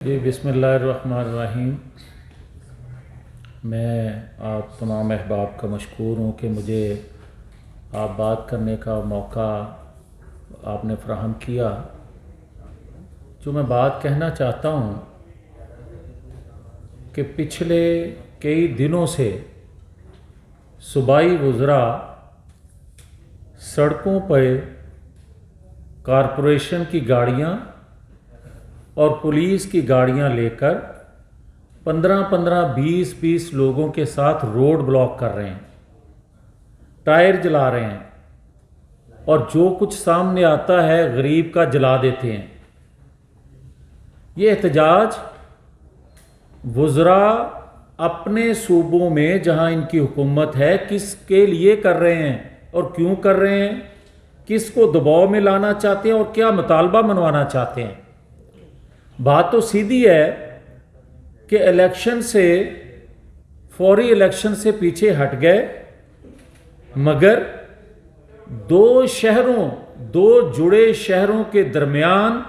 جی بسم اللہ الرحمن الرحیم۔ میں آپ تمام احباب کا مشکور ہوں کہ مجھے آپ بات کرنے کا موقع آپ نے فراہم کیا۔ جو میں بات کہنا چاہتا ہوں کہ پچھلے کئی دنوں سے صوبائی وزراء سڑکوں پہ کارپوریشن کی گاڑیاں اور پولیس کی گاڑیاں لے کر 15-20 لوگوں کے ساتھ روڈ بلاک کر رہے ہیں، ٹائر جلا رہے ہیں اور جو کچھ سامنے آتا ہے غریب کا جلا دیتے ہیں۔ یہ احتجاج وزراء اپنے صوبوں میں جہاں ان کی حکومت ہے کس کے لیے کر رہے ہیں اور کیوں کر رہے ہیں، کس کو دباؤ میں لانا چاہتے ہیں اور کیا مطالبہ منوانا چاہتے ہیں۔ بات تو سیدھی ہے کہ فوری الیکشن سے پیچھے ہٹ گئے، مگر دو جڑے شہروں کے درمیان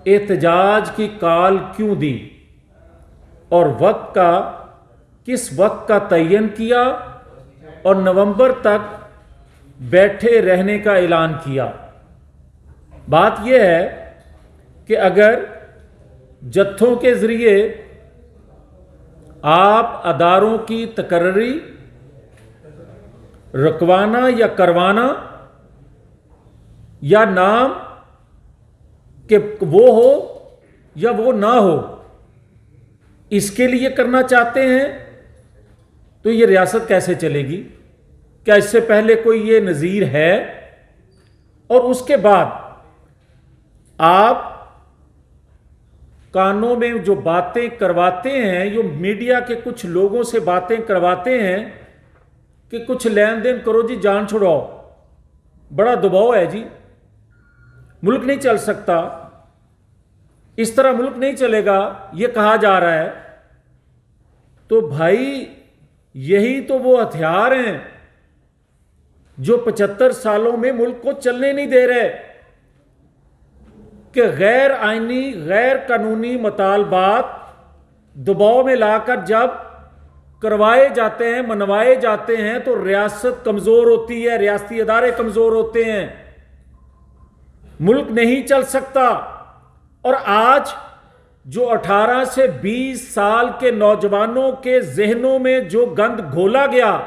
احتجاج کی کال کیوں دی اور کس وقت کا تعین کیا اور نومبر تک بیٹھے رہنے کا اعلان کیا۔ بات یہ ہے کہ اگر جتھوں کے ذریعے آپ اداروں کی تقرری رکوانا یا کروانا یا نام کہ وہ ہو یا وہ نہ ہو اس کے لیے کرنا چاہتے ہیں تو یہ ریاست کیسے چلے گی؟ کیا اس سے پہلے کوئی یہ نظیر ہے؟ اور اس کے بعد آپ کانوں میں جو باتیں کرواتے ہیں، جو میڈیا کے کچھ لوگوں سے باتیں کرواتے ہیں کہ کچھ لین دین کرو جی، جان چھڑاؤ، بڑا دباؤ ہے جی، ملک نہیں چل سکتا، اس طرح ملک نہیں چلے گا، یہ کہا جا رہا ہے۔ تو بھائی یہی تو وہ ہتھیار ہیں جو 75 سالوں میں ملک کو چلنے نہیں دے رہے، کہ غیر آئینی غیر قانونی مطالبات دباؤ میں لا کر جب کروائے جاتے ہیں، منوائے جاتے ہیں تو ریاست کمزور ہوتی ہے، ریاستی ادارے کمزور ہوتے ہیں، ملک نہیں چل سکتا۔ اور آج جو 18 سے 20 سال کے نوجوانوں کے ذہنوں میں جو گند گھولا گیا،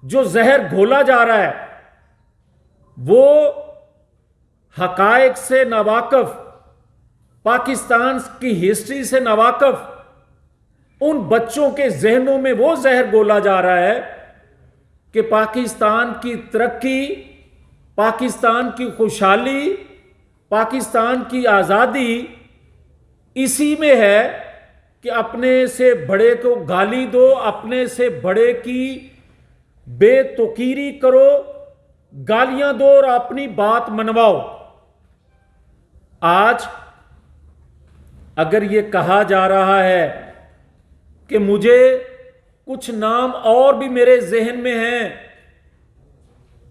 جو زہر گھولا جا رہا ہے، وہ حقائق سے ناواقف، پاکستان کی ہسٹری سے ناواقف ان بچوں کے ذہنوں میں وہ زہر گھولا جا رہا ہے کہ پاکستان کی ترقی، پاکستان کی خوشحالی، پاکستان کی آزادی اسی میں ہے کہ اپنے سے بڑے کو گالی دو، اپنے سے بڑے کی بے توقیری کرو، گالیاں دو اور اپنی بات منواؤ۔ آج اگر یہ کہا جا رہا ہے کہ مجھے کچھ نام اور بھی میرے ذہن میں ہیں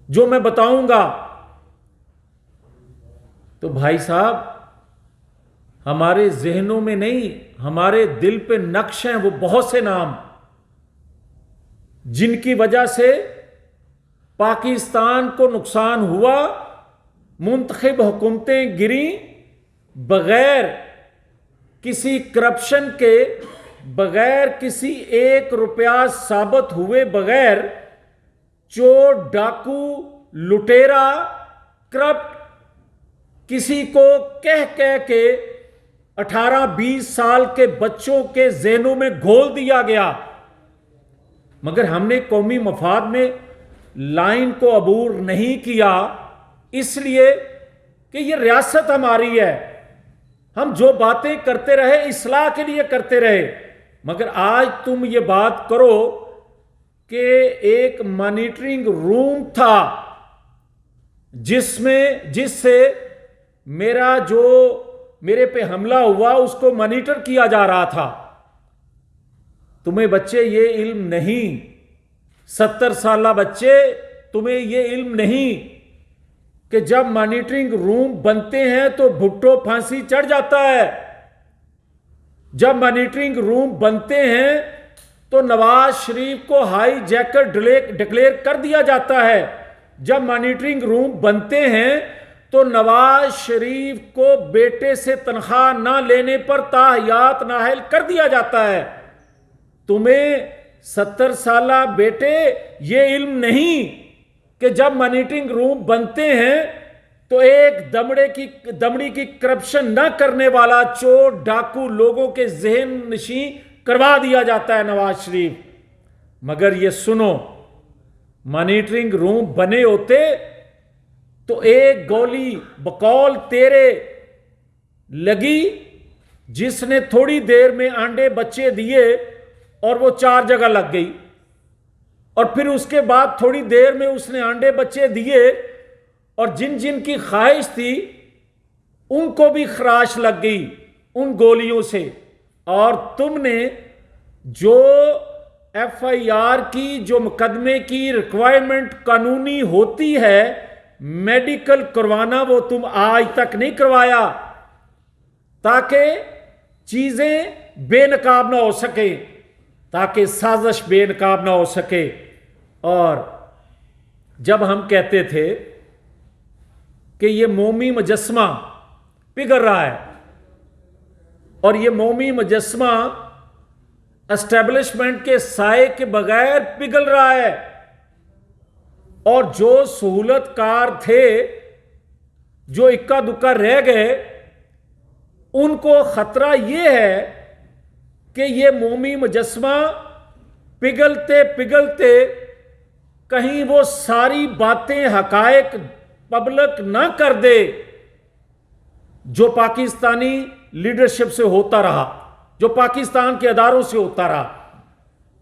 جو میں بتاؤں گا، تو بھائی صاحب ہمارے ذہنوں میں نہیں، ہمارے دل پہ نقش ہیں وہ بہت سے نام جن کی وجہ سے پاکستان کو نقصان ہوا، منتخب حکومتیں گریں، بغیر کسی کرپشن کے، بغیر کسی 1 روپیہ ثابت ہوئے بغیر چور، ڈاکو، لٹیرا، کرپٹ کسی کو کہہ کے 18-20 سال کے بچوں کے ذہنوں میں گھول دیا گیا، مگر ہم نے قومی مفاد میں لائن کو عبور نہیں کیا، اس لیے کہ یہ ریاست ہماری ہے، ہم جو باتیں کرتے رہے اصلاح کے لیے کرتے رہے۔ مگر آج تم یہ بات کرو کہ ایک مانیٹرنگ روم تھا جس سے میرے پہ حملہ ہوا اس کو مانیٹر کیا جا رہا تھا۔ تمہیں بچے یہ علم نہیں، 70 سالہ بچے تمہیں یہ علم نہیں کہ جب مانیٹرنگ روم بنتے ہیں تو بھٹو پھانسی چڑھ جاتا ہے، جب مانیٹرنگ روم بنتے ہیں تو نواز شریف کو ہائی جیکر ڈکلیئر کر دیا جاتا ہے. جب مانیٹرنگ روم بنتے ہیں تو نواز شریف کو بیٹے سے تنخواہ نہ لینے پر تاحیات نااہل کر دیا جاتا ہے. تمہیں 70 سالہ بیٹے یہ علم نہیں کہ جب مانیٹرنگ روم بنتے ہیں تو ایک دمڑی کی کرپشن نہ کرنے والا چور ڈاکو لوگوں کے ذہن نشیں کروا دیا جاتا ہے نواز شریف. مگر یہ سنو، مانیٹرنگ روم بنے ہوتے تو ایک گولی بقول تیرے لگی جس نے تھوڑی دیر میں انڈے بچے دیے اور وہ 4 جگہ لگ گئی، اور پھر اس کے بعد تھوڑی دیر میں اس نے انڈے بچے دیے اور جن جن کی خواہش تھی ان کو بھی خراش لگ گئی ان گولیوں سے. اور تم نے جو ایف آئی آر کی، جو مقدمے کی ریکوائرمنٹ قانونی ہوتی ہے میڈیکل کروانا، وہ تم آج تک نہیں کروایا تاکہ چیزیں بے نقاب نہ ہو سکے، تاکہ سازش بے نقاب نہ ہو سکے. اور جب ہم کہتے تھے کہ یہ مومی مجسمہ پگھل رہا ہے اور یہ مومی مجسمہ اسٹیبلشمنٹ کے سائے کے بغیر پگھل رہا ہے، اور جو سہولت کار تھے جو اکا دکا رہ گئے ان کو خطرہ یہ ہے کہ یہ مومی مجسمہ پگھلتے پگھلتے کہیں وہ ساری باتیں حقائق پبلک نہ کر دے جو پاکستانی لیڈرشپ سے ہوتا رہا، جو پاکستان کے اداروں سے ہوتا رہا.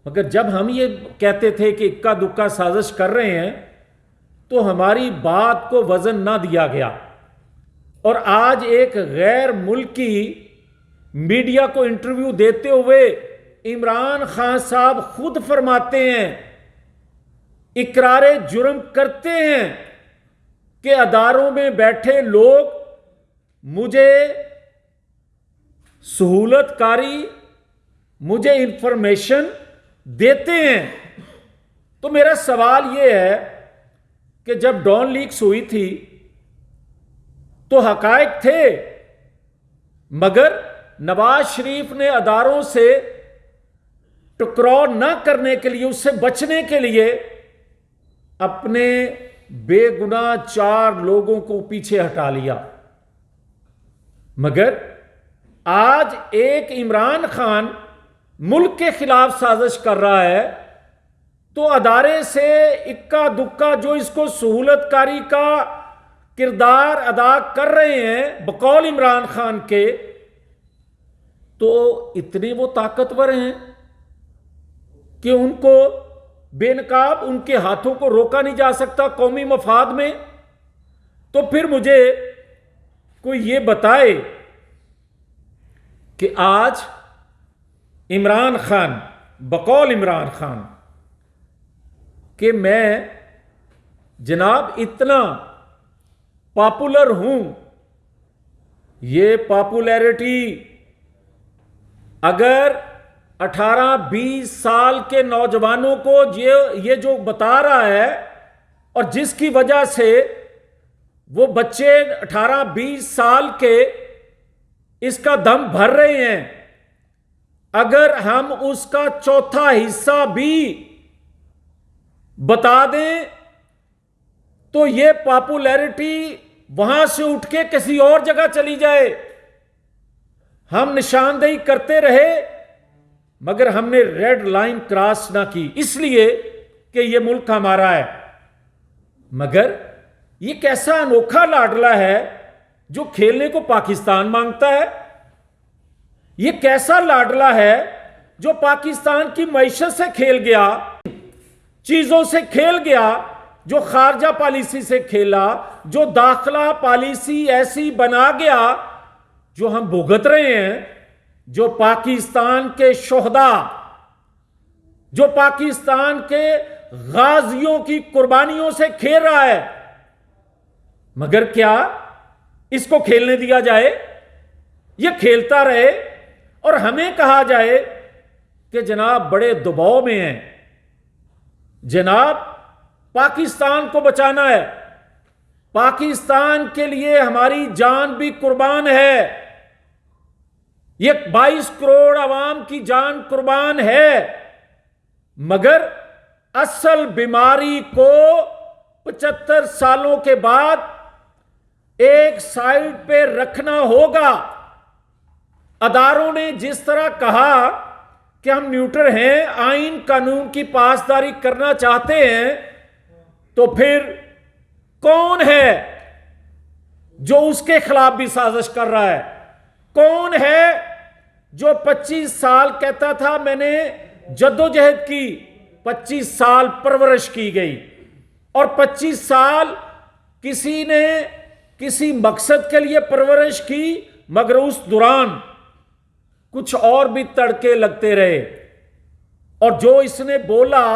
مگر جب ہم یہ کہتے تھے کہ اکا دکا سازش کر رہے ہیں تو ہماری بات کو وزن نہ دیا گیا. اور آج ایک غیر ملکی میڈیا کو انٹرویو دیتے ہوئے عمران خان صاحب خود فرماتے ہیں، اقرار جرم کرتے ہیں کہ اداروں میں بیٹھے لوگ مجھے سہولت کاری، مجھے انفارمیشن دیتے ہیں. تو میرا سوال یہ ہے کہ جب ڈان لیکس ہوئی تھی تو حقائق تھے، مگر نواز شریف نے اداروں سے ٹکراؤ نہ کرنے کے لیے، اس سے بچنے کے لیے اپنے بے گناہ 4 لوگوں کو پیچھے ہٹا لیا. مگر آج ایک عمران خان ملک کے خلاف سازش کر رہا ہے تو ادارے سے اکا دکا جو اس کو سہولت کاری کا کردار ادا کر رہے ہیں بقول عمران خان کے، تو اتنے وہ طاقتور ہیں کہ ان کو بے نقاب ان کے ہاتھوں کو روکا نہیں جا سکتا قومی مفاد میں. تو پھر مجھے کوئی یہ بتائے کہ آج عمران خان بقول عمران خان کہ میں جناب اتنا پاپولر ہوں، یہ پاپولیرٹی اگر 18-20 سال کے نوجوانوں کو یہ جو بتا رہا ہے اور جس کی وجہ سے وہ بچے 18-20 سال کے اس کا دم بھر رہے ہیں، اگر ہم اس کا چوتھا حصہ بھی بتا دیں تو یہ پاپولیرٹی وہاں سے اٹھ کے کسی اور جگہ چلی جائے. ہم نشاندہی کرتے رہے مگر ہم نے ریڈ لائن کراس نہ کی، اس لیے کہ یہ ملک ہمارا ہے. مگر یہ کیسا انوکھا لاڈلا ہے جو کھیلنے کو پاکستان مانگتا ہے؟ یہ کیسا لاڈلا ہے جو پاکستان کی معیشت سے کھیل گیا، چیزوں سے کھیل گیا، جو خارجہ پالیسی سے کھیلا، جو داخلہ پالیسی ایسی بنا گیا جو ہم بھگت رہے ہیں، جو پاکستان کے شہداء، جو پاکستان کے غازیوں کی قربانیوں سے کھیل رہا ہے. مگر کیا اس کو کھیلنے دیا جائے؟ یہ کھیلتا رہے اور ہمیں کہا جائے کہ جناب بڑے دباؤ میں ہیں، جناب پاکستان کو بچانا ہے، پاکستان کے لیے ہماری جان بھی قربان ہے، یہ 22 کروڑ عوام کی جان قربان ہے، مگر اصل بیماری کو 75 سالوں کے بعد ایک سائیڈ پہ رکھنا ہوگا۔ اداروں نے جس طرح کہا کہ ہم نیوٹر ہیں، آئین قانون کی پاسداری کرنا چاہتے ہیں، تو پھر کون ہے جو اس کے خلاف بھی سازش کر رہا ہے؟ کون ہے جو 25 سال کہتا تھا میں نے جدوجہد کی، 25 سال پرورش کی گئی، اور 25 سال کسی نے کسی مقصد کے لیے پرورش کی، مگر اس دوران کچھ اور بھی تڑکے لگتے رہے، اور جو اس نے بولا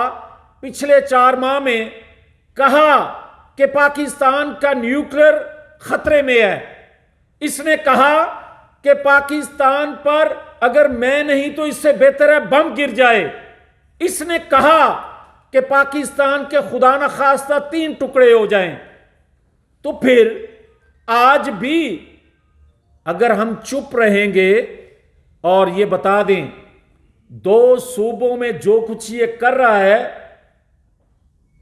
پچھلے 4 ماہ میں، کہا کہ پاکستان کا نیوکلیر خطرے میں ہے، اس نے کہا کہ پاکستان پر اگر میں نہیں تو اس سے بہتر ہے بم گر جائے، اس نے کہا کہ پاکستان کے خدا نخواستہ 3 ٹکڑے ہو جائیں۔ تو پھر آج بھی اگر ہم چپ رہیں گے اور یہ بتا دیں 2 صوبوں میں جو کچھ یہ کر رہا ہے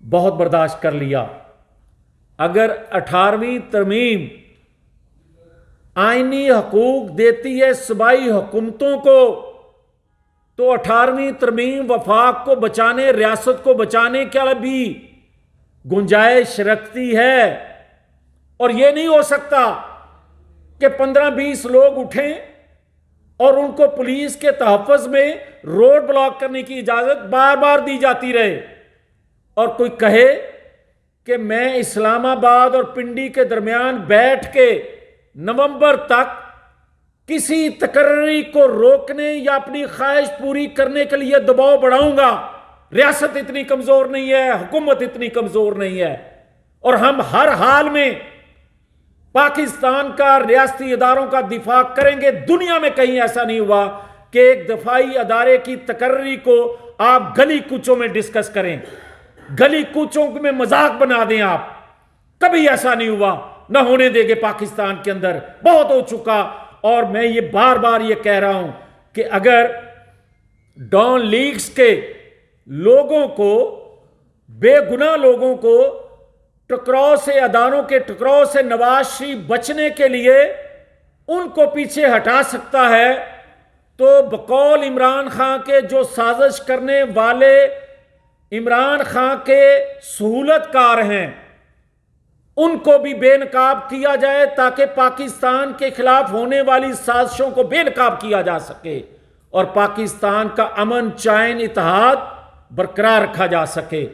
بہت برداشت کر لیا، اگر 18ویں ترمیم آئینی حقوق دیتی ہے صوبائی حکومتوں کو، تو 18ویں ترمیم وفاق کو بچانے، ریاست کو بچانے کے لیے بھی گنجائش رکھتی ہے، اور یہ نہیں ہو سکتا کہ 15-20 لوگ اٹھیں اور ان کو پولیس کے تحفظ میں روڈ بلاک کرنے کی اجازت بار بار دی جاتی رہے، اور کوئی کہے کہ میں اسلام آباد اور پنڈی کے درمیان بیٹھ کے نومبر تک کسی تقرری کو روکنے یا اپنی خواہش پوری کرنے کے لیے دباؤ بڑھاؤں گا۔ ریاست اتنی کمزور نہیں ہے، حکومت اتنی کمزور نہیں ہے، اور ہم ہر حال میں پاکستان کا ریاستی اداروں کا دفاع کریں گے۔ دنیا میں کہیں ایسا نہیں ہوا کہ ایک دفاعی ادارے کی تقرری کو آپ گلی کوچوں میں ڈسکس کریں، گلی کوچوں میں مذاق بنا دیں، آپ کبھی ایسا نہیں ہوا، نہ ہونے دیں گے پاکستان کے اندر، بہت ہو چکا۔ اور میں یہ بار بار یہ کہہ رہا ہوں کہ اگر ڈان لیگز کے لوگوں کو، بے گناہ لوگوں کو ٹکراؤ سے، اداروں کے ٹکراؤ سے نواز شریف بچنے کے لیے ان کو پیچھے ہٹا سکتا ہے، تو بقول عمران خان کے جو سازش کرنے والے عمران خان کے سہولت کار ہیں، ان کو بھی بے نقاب کیا جائے تاکہ پاکستان کے خلاف ہونے والی سازشوں کو بے نقاب کیا جا سکے اور پاکستان کا امن چین اتحاد برقرار رکھا جا سکے۔